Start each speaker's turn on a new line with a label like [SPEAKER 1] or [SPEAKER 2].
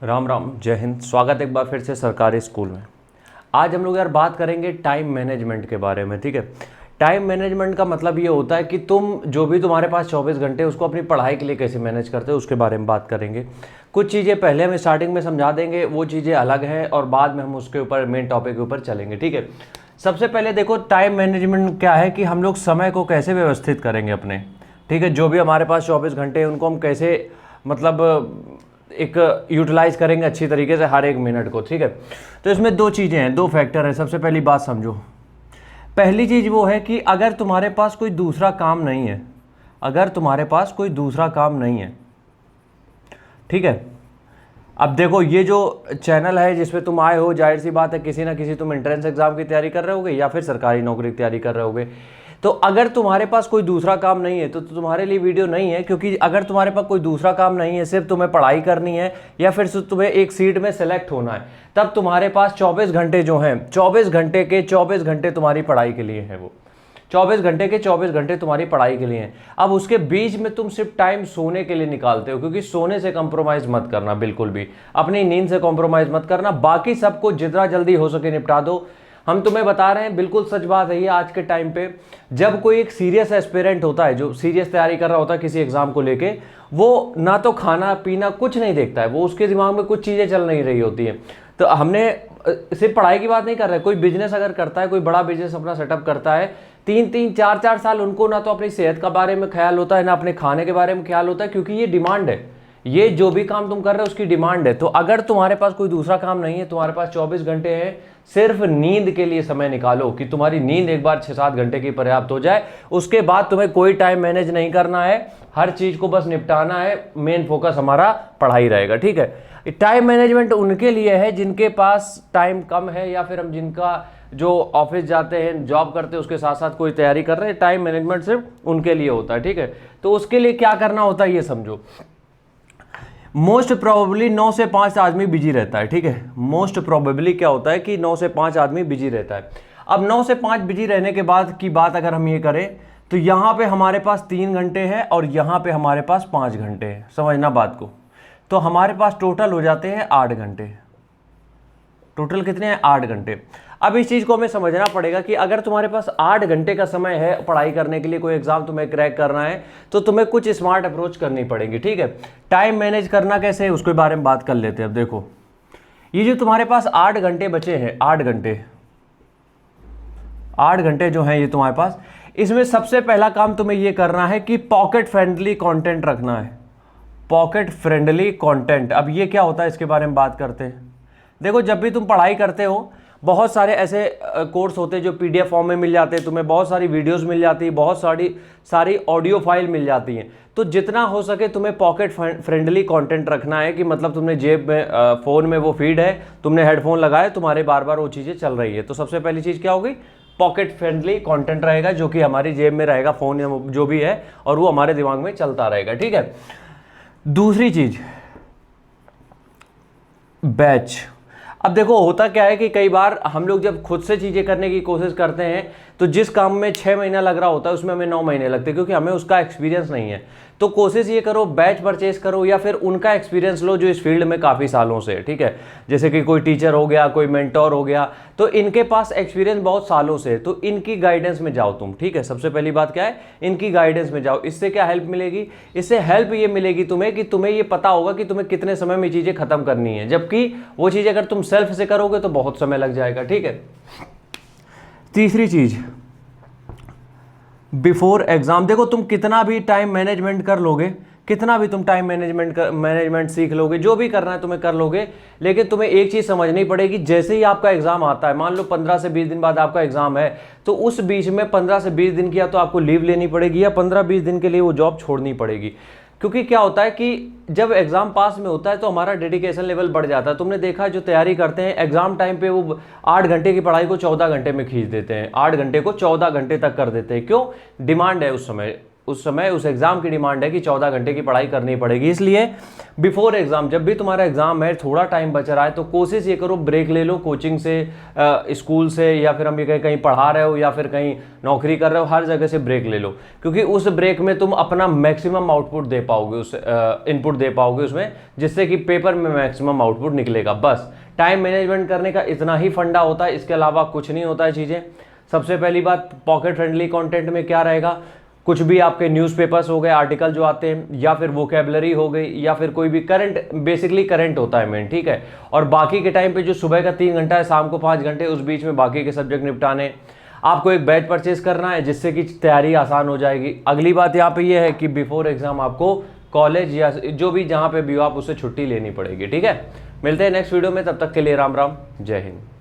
[SPEAKER 1] राम राम, जय हिंद। स्वागत है एक बार फिर से सरकारी स्कूल में। आज हम लोग यार बात करेंगे टाइम मैनेजमेंट के बारे में। ठीक है, टाइम मैनेजमेंट का मतलब ये होता है कि तुम जो भी तुम्हारे पास 24 घंटे उसको अपनी पढ़ाई के लिए कैसे मैनेज करते हो उसके बारे में बात करेंगे। कुछ चीज़ें पहले हम स्टार्टिंग में समझा देंगे, वो चीज़ें अलग हैं और बाद में हम उसके ऊपर मेन टॉपिक के ऊपर चलेंगे। ठीक है, सबसे पहले देखो टाइम मैनेजमेंट क्या है कि हम लोग समय को कैसे व्यवस्थित करेंगे अपने। ठीक है, जो भी हमारे पास 24 घंटे हैं उनको हम कैसे मतलब एक यूटिलाइज करेंगे अच्छी तरीके से हर एक मिनट को। ठीक है, तो इसमें दो चीज़ें हैं, दो फैक्टर हैं। सबसे पहली बात समझो, पहली चीज़ वो है कि अगर तुम्हारे पास कोई दूसरा काम नहीं है, अगर तुम्हारे पास कोई दूसरा काम नहीं है, ठीक है। अब देखो ये जो चैनल है जिस पे तुम आए हो, जाहिर सी बात है किसी ना किसी तुम एंट्रेंस एग्जाम की तैयारी कर रहे होगे या फिर सरकारी नौकरी की तैयारी कर रहे होगे। तो अगर तुम्हारे पास कोई दूसरा काम नहीं है तो तुम्हारे लिए वीडियो नहीं है, क्योंकि अगर तुम्हारे पास कोई दूसरा काम नहीं है, सिर्फ तुम्हें पढ़ाई करनी है या फिर सिर्फ तुम्हें एक सीट में सेलेक्ट होना है, तब तुम्हारे पास 24 घंटे जो हैं, 24 घंटे के 24 घंटे तुम्हारी पढ़ाई के लिए है। वो 24 घंटे के 24 घंटे तुम्हारी पढ़ाई के लिए हैं। अब उसके बीच में तुम सिर्फ टाइम सोने के लिए निकालते हो, क्योंकि सोने से कंप्रोमाइज़ मत करना, बिल्कुल भी अपनी नींद से कंप्रोमाइज़ मत करना। बाकी सबको जितना जल्दी हो सके निपटा दो। हम तुम्हें बता रहे हैं, बिल्कुल सच बात है ये। आज के टाइम पे जब कोई एक सीरियस एस्पिरेंट होता है, जो सीरियस तैयारी कर रहा होता है किसी एग्जाम को लेके, वो ना तो खाना पीना कुछ नहीं देखता है, वो उसके दिमाग में कुछ चीज़ें चल नहीं रही होती हैं। तो हमने सिर्फ पढ़ाई की बात नहीं कर रहे, कोई बिजनेस अगर करता है, कोई बड़ा बिजनेस अपना सेटअप करता है, 3-3 4-4 साल उनको ना तो अपनी सेहत का बारे में ख्याल होता है, ना अपने खाने के बारे में ख्याल होता है, क्योंकि ये डिमांड है। ये जो भी काम तुम कर रहे हो उसकी डिमांड है। तो अगर तुम्हारे पास कोई दूसरा काम नहीं है, तुम्हारे पास 24 घंटे हैं, सिर्फ नींद के लिए समय निकालो कि तुम्हारी नींद एक बार 6-7 घंटे की पर्याप्त हो जाए। उसके बाद तुम्हें कोई टाइम मैनेज नहीं करना है, हर चीज़ को बस निपटाना है। मेन फोकस हमारा पढ़ाई रहेगा। ठीक है, टाइम मैनेजमेंट उनके लिए है जिनके पास टाइम कम है, या फिर हम जिनका जो ऑफिस जाते हैं, जॉब करते हैं, उसके साथ साथ कोई तैयारी कर रहे हैं। टाइम मैनेजमेंट सिर्फ उनके लिए होता है। ठीक है, तो उसके लिए क्या करना होता है ये समझो। मोस्ट प्रोबेबली 9 से 5 आदमी बिजी रहता है। ठीक है, मोस्ट प्रोबेबली क्या होता है कि 9 से 5 आदमी बिजी रहता है। अब 9 से 5 बिजी रहने के बाद की बात अगर हम ये करें तो यहाँ पे हमारे पास 3 घंटे हैं और यहाँ पे हमारे पास 5 घंटे हैं। समझना बात को। तो हमारे पास टोटल हो जाते हैं 8 घंटे। टोटल कितने हैं? 8 घंटे। अब इस चीज़ को हमें समझना पड़ेगा कि अगर तुम्हारे पास 8 घंटे का समय है पढ़ाई करने के लिए, कोई एग्जाम तुम्हें क्रैक करना है, तो तुम्हें कुछ स्मार्ट अप्रोच करनी पड़ेगी। ठीक है, टाइम मैनेज करना कैसे है उसके बारे में बात कर लेते हैं। अब देखो, ये जो तुम्हारे पास 8 घंटे बचे हैं, 8 घंटे, 8 घंटे जो हैं ये तुम्हारे पास, इसमें सबसे पहला काम तुम्हें ये करना है कि पॉकेट फ्रेंडली कंटेंट रखना है। पॉकेट फ्रेंडली कंटेंट, अब ये क्या होता है इसके बारे में बात करते हैं। देखो, जब भी तुम पढ़ाई करते हो, बहुत सारे ऐसे कोर्स होते हैं जो पीडीएफ फॉर्म में मिल जाते हैं, तुम्हें बहुत सारी वीडियोस मिल जाती है, बहुत सारी ऑडियो फाइल मिल जाती हैं। तो जितना हो सके तुम्हें पॉकेट फ्रेंडली कंटेंट रखना है, कि मतलब तुमने जेब में फ़ोन में वो फीड है, तुमने हेडफोन लगाए, तुम्हारे बार बार वो चीज़ें चल रही है। तो सबसे पहली चीज़ क्या होगी? पॉकेट फ्रेंडली कंटेंट रहेगा, जो कि हमारी जेब में रहेगा, फ़ोन या जो भी है, और वो हमारे दिमाग में चलता रहेगा। ठीक है, दूसरी चीज़, बैच। अब देखो होता क्या है कि कई बार हम लोग जब खुद से चीज़ें करने की कोशिश करते हैं तो जिस काम में 6 महीना लग रहा होता है उसमें हमें 9 महीने लगते हैं, क्योंकि हमें उसका एक्सपीरियंस नहीं है। तो कोशिश ये करो बैच परचेज करो, या फिर उनका एक्सपीरियंस लो जो इस फील्ड में काफ़ी सालों से है। ठीक है, जैसे कि कोई टीचर हो गया, कोई मेंटोर हो गया, तो इनके पास एक्सपीरियंस बहुत सालों से है, तो इनकी गाइडेंस में जाओ तुम। ठीक है, सबसे पहली बात क्या है? इनकी गाइडेंस में जाओ। इससे क्या हेल्प मिलेगी? इससे हेल्प ये मिलेगी तुम्हें कि तुम्हें ये पता होगा कि तुम्हें कितने समय में चीज़ें खत्म करनी है, जबकि वो चीज़ अगर तुम सेल्फ से करोगे तो बहुत समय लग जाएगा। ठीक है, तीसरी चीज़, बिफोर एग्जाम। देखो, तुम कितना भी टाइम मैनेजमेंट कर लोगे, कितना भी तुम टाइम मैनेजमेंट सीख लोगे, जो भी करना है तुम्हें कर लोगे, लेकिन तुम्हें एक चीज़ समझनी पड़ेगी। जैसे ही आपका एग्जाम आता है, मान लो 15 से 20 दिन बाद आपका एग्जाम है, तो उस बीच में 15 से 20 दिन की या तो आपको लीव लेनी पड़ेगी, या 15-20 दिन के लिए वो जॉब छोड़नी पड़ेगी। क्योंकि क्या होता है कि जब एग्जाम पास में होता है तो हमारा डेडिकेशन लेवल बढ़ जाता है। तुमने देखा, जो तैयारी करते हैं एग्जाम टाइम पे, वो 8 घंटे की पढ़ाई को 14 घंटे में खींच देते हैं, 8 घंटे को 14 घंटे तक कर देते हैं। क्यों? डिमांड है उस समय। उस समय उस एग्ज़ाम की डिमांड है कि 14 घंटे की पढ़ाई करनी पड़ेगी। इसलिए बिफोर एग्ज़ाम, जब भी तुम्हारा एग्ज़ाम है, थोड़ा टाइम बच रहा है, तो कोशिश ये करो ब्रेक ले लो कोचिंग से, स्कूल से, या फिर हम ये कहीं कहीं पढ़ा रहे हो या फिर कहीं नौकरी कर रहे हो, हर जगह से ब्रेक ले लो, क्योंकि उस ब्रेक में तुम अपना मैक्सिमम आउटपुट दे पाओगे, उस इनपुट दे पाओगे उसमें, जिससे कि पेपर में मैक्सिमम आउटपुट निकलेगा। बस टाइम मैनेजमेंट करने का इतना ही फंडा होता है, इसके अलावा कुछ नहीं होता है चीज़ें। सबसे पहली बात, पॉकेट फ्रेंडली कंटेंट में क्या रहेगा, कुछ भी आपके न्यूज़पेपर्स हो गए, आर्टिकल जो आते हैं, या फिर वोकेबलरी हो गई, या फिर कोई भी करंट, बेसिकली करंट होता है मेन, ठीक है। और बाकी के टाइम पे जो सुबह का 3 घंटा है, शाम को 5 घंटे, उस बीच में बाकी के सब्जेक्ट निपटाने। आपको एक बैच परचेज करना है जिससे कि तैयारी आसान हो जाएगी। अगली बात यहाँ पे ये है कि बिफोर एग्जाम आपको कॉलेज या जो भी जहाँ पे भी हो आप उससे छुट्टी लेनी पड़ेगी, ठीक है। मिलते हैं नेक्स्ट वीडियो में, तब तक के लिए राम राम, जय हिंद।